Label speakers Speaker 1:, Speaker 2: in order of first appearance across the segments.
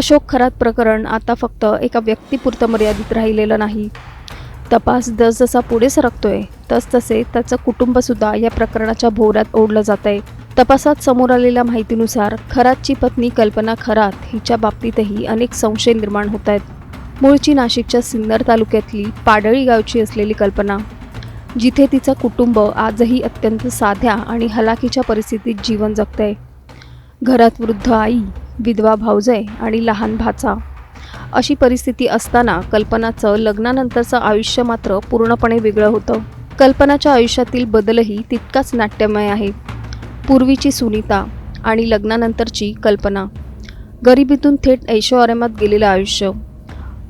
Speaker 1: अशोक खरात प्रकरण आता फक्त एका व्यक्तीपुरतं मर्यादित राहिलेलं नाही. तपास जसजसा पुढे सरकतोय तसतसे त्याचं कुटुंबसुद्धा या प्रकरणाच्या भोवऱ्यात ओढलं जात आहे. तपासात समोर आलेल्या माहितीनुसार खरातची पत्नी कल्पना खरात हिच्या बाबतीतही अनेक संशय निर्माण होत आहेत. मूळची नाशिकच्या सिन्नर तालुक्यातली पाडळी गावची असलेली कल्पना, जिथे तिचं कुटुंब आजही अत्यंत साध्या आणि हलाखीच्या परिस्थितीत जीवन जगतंय. घरात वृद्ध आई, विधवा भावजय आणि लहान भाचा अशी परिस्थिती असताना कल्पनाचं लग्नानंतरचं आयुष्य मात्र पूर्णपणे वेगळं होतं. कल्पनाच्या आयुष्यातील बदलही तितकाच नाट्यमय आहे. पूर्वीची सुनीता आणि लग्नानंतरची कल्पना. गरिबीतून थेट ऐशोआरामात गेलेलं आयुष्य.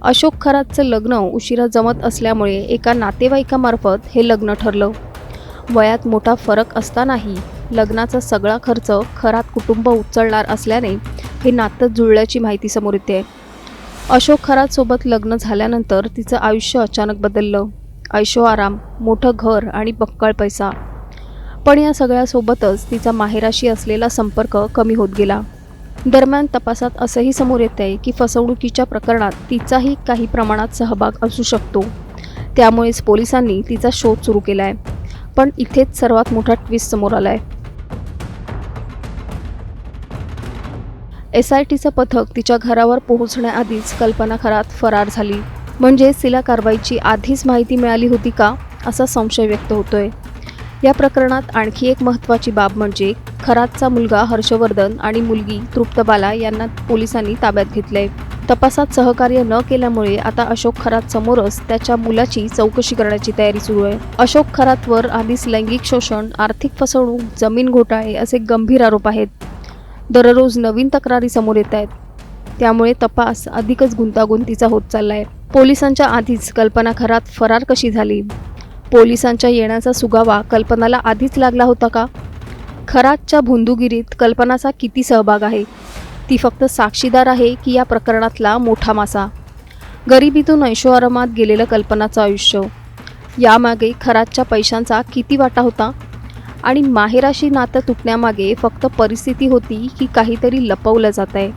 Speaker 1: अशोक खरातचं लग्न उशिरा जमत असल्यामुळे एका नातेवाईकामार्फत हे लग्न ठरलं. वयात मोठा फरक असतानाही लग्नाचा सगळा खर्च खरात कुटुंब उचलणार असल्याने हे नातं जुळल्याची माहिती समोर येते. अशोक खरातसोबत लग्न झाल्यानंतर तिचं आयुष्य अचानक बदललं. ऐशोआराम, मोठं घर आणि बक्कळ पैसा. पण या सगळ्यासोबतच तिचा माहेराशी असलेला संपर्क कमी होत गेला. दरम्यान तपासात असंही समोर येत आहे की फसवणुकीच्या प्रकरणात तिचाही काही प्रमाणात सहभाग असू शकतो. त्यामुळेच पोलिसांनी तिचा शोध सुरू केला आहे. पण इथेच सर्वात मोठा ट्विस्ट समोर आला आहे. SITचं पथक तिच्या घरावर पोहोचण्याआधीच कल्पना खरात फरार झाली. म्हणजेच तिला कारवाईची आधीच माहिती मिळाली होती का, असा संशय व्यक्त होतोय. या प्रकरणात आणखी एक महत्त्वाची बाब म्हणजे खरातचा मुलगा हर्षवर्धन आणि मुलगी तृप्तबाला यांना पोलिसांनी ताब्यात घेतलंय. तपासात सहकार्य न केल्यामुळे आता अशोक खरात समोरच त्याच्या मुलाची चौकशी करण्याची तयारी सुरू आहे. अशोक खरातवर आधीच लैंगिक शोषण, आर्थिक फसवणूक, जमीन घोटाळे असे गंभीर आरोप आहेत. दररोज नवीन तक्रारी समोर येत आहेत. त्यामुळे तपास अधिकच गुंतागुंतीचा होत चाललाय. पोलिसांच्या आधीच कल्पना खरात फरार कशी झाली? पोलिसांच्या येण्याचा सुगावा कल्पनाला आधीच लागला होता का? खरातच्या भोंदूगिरीत कल्पनाचा किती सहभाग आहे? ती फक्त साक्षीदार आहे की या प्रकरणातला मोठा मासा? गरिबीतून ऐशोआरामात गेलेलं कल्पनाचं आयुष्य, यामागे खरातच्या पैशांचा किती वाटा होता? आणि माहेराशी नातं तुटण्यामागे फक्त परिस्थिती होती की काहीतरी लपवलं जात आहे?